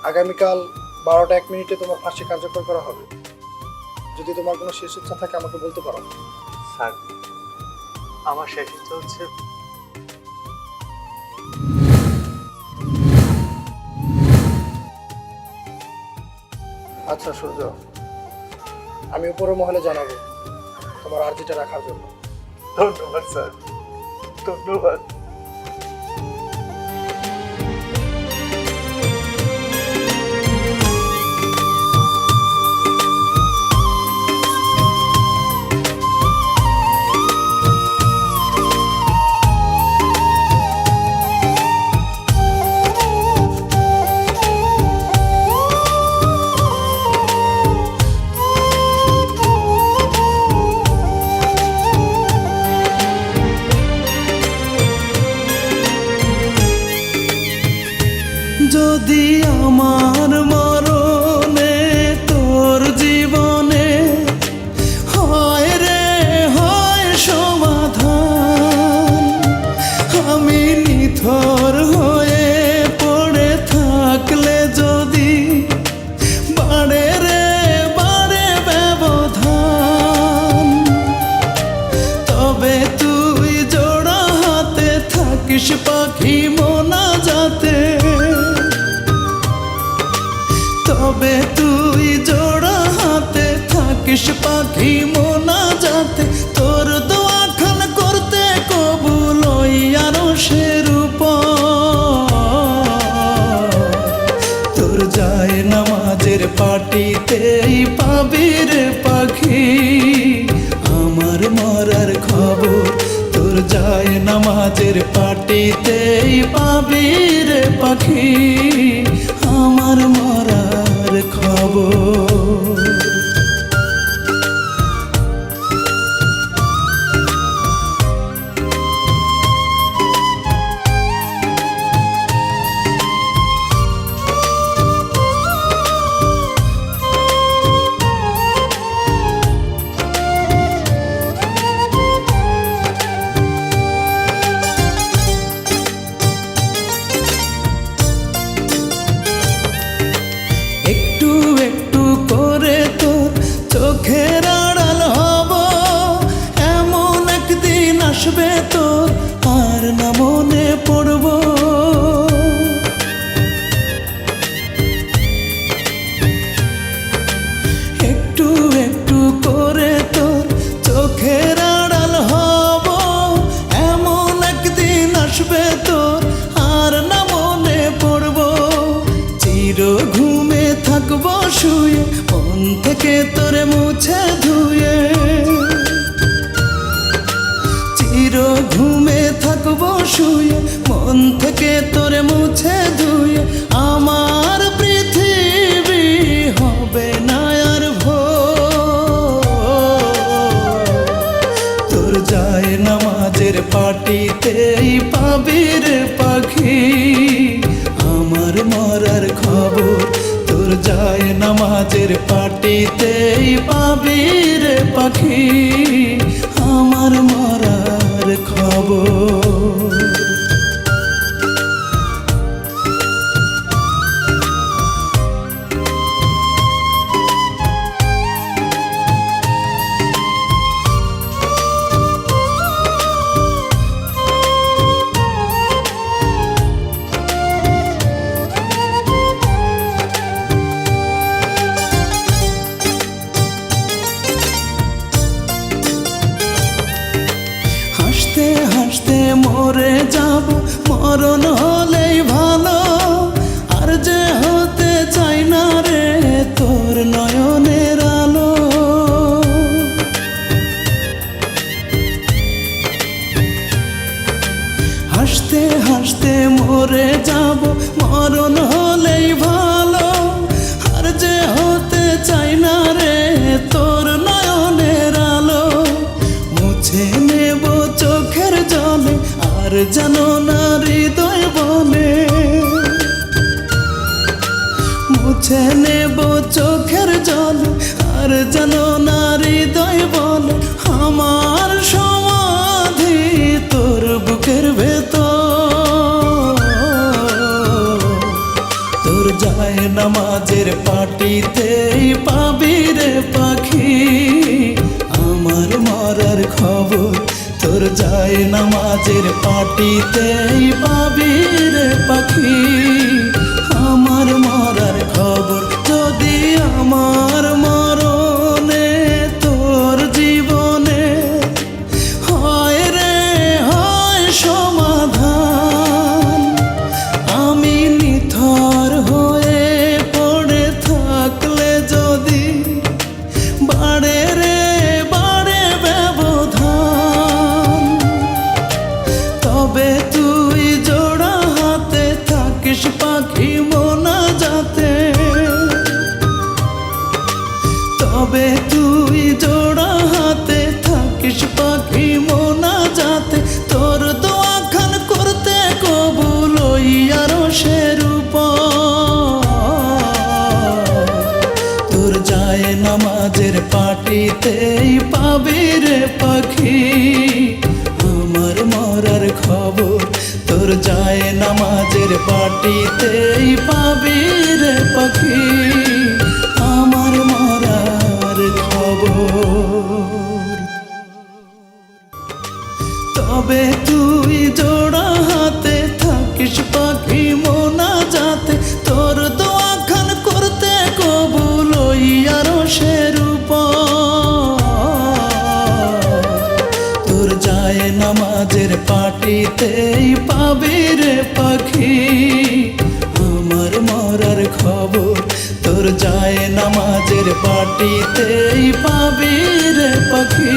আগামীকাল 12টা 1 মিনিটে তোমার ফাঁসি কার্যকর করা হবে। যদি তোমার কোনো শেষ ইচ্ছা থাকে আমাকে বলতে পারো। স্যার, আমার শেষ ইচ্ছা হচ্ছে আচ্ছা সূর্য, আমি উপরের মহলে জানাবো তোমার আর্জিটা রাখার জন্য। ধন্যবাদ স্যার, ধন্যবাদ। যদি আমার মরণে তোর জীবনে হয় রে হয় সমাধান, আমি নিথর হয়ে পড়ে থাকলে যদি বাড়ে রে বাড়ে ব্যবধান, তবে তুই জোড়া হাতে থাকিস পাখি মোনা যাতে, তবে তুই জোড়া হাতে থাকিস পাখি মোনা যাতে, তোর দোয়া খান করতে কবুল আরো সেরূপ, তোর যায় নামাজের পাটিতেই পাবি রে পাখি আমার মরার খবর, তোর যায় নামাজের পাটিতেই পাবি রে পাখি আমার মরার খবর। একটু একটু করে তোর চোখের আড়াল হব, এমন একদিন আসবে তোর আর না মনে পড়ব, একটু একটু করে তোর চোখের আড়াল হব, এমন একদিন আসবে তোর আর না মনে পড়ব, চির ঘুমে থাকবো শুয়ে মন থেকে তোরে মুছে ধুয়ে, চির ঘুমে থাকবো শুয়ে মন থেকে তোরে মুছে ধুয়ে, আমার পৃথিবী হবে না আর ভোর, তোর যায় নামাজের পাটিতেই পাবি রে পাখি আমার মরার খবর, তোর যায় নামাজের পাটিতেই পাবি রে পাখি আমার মরার খবর। হাসতে হাসতে মরে যাব মরণ হলেই ভালো, আর যে হতে চাই না রে তোর নয়নের আলো, হাসতে হাসতে মরে যাব মরণ হলেই ভালো, আর যে হতে চাই না রে তোর নয়নের আলো, মুছে নেব চোখের জলে আর জানো না হৃদয় বলে, মুছে নেব চোখের জলে আর জানো না হৃদয় বলে, আমার সমাধি তোর বুকের ভেতর, তোর যায় যায় নামাজের পাটিতেই পাবি রে পাখি আমার মরার খবর তোর যায় নামাজের পাটিতেই পাবি রে পাখি আমার মরার খবর যদি আমার মরণে তোর জীবনে হয় রে হয় সমাধান আমি নিথর হয়ে পড়ে থাকলে যদি বাড়ে রে বাড়ে ব্যবধান তবে তুই জোড়া হাতে থাকিস পাখি মোনা যাতে তবে তুই জোড়া হাতে থাকিস পাখি মোনা যাতে তোর দোয়া খান করতে কবুল ইয়ারো সেরূপ তোর যায় নামাজের পাটিতেই পাবি রে পাখি আমার মরার খবর তোর যায় নামাজের পাটিতেই পাবি রে পাখি আমার মরার খবর তবে তুই জোড়া হাতে থাকিস পাখি মোনা যাতে তোর দোয়া খান করতে কবুল ইয়ারো সেরূপ তোর যায় নামাজের পাটিতেই পাবি রে পাখি আমার মরার খবর তোর যায় নামাজের পাটিতেই পাবি রে পাখি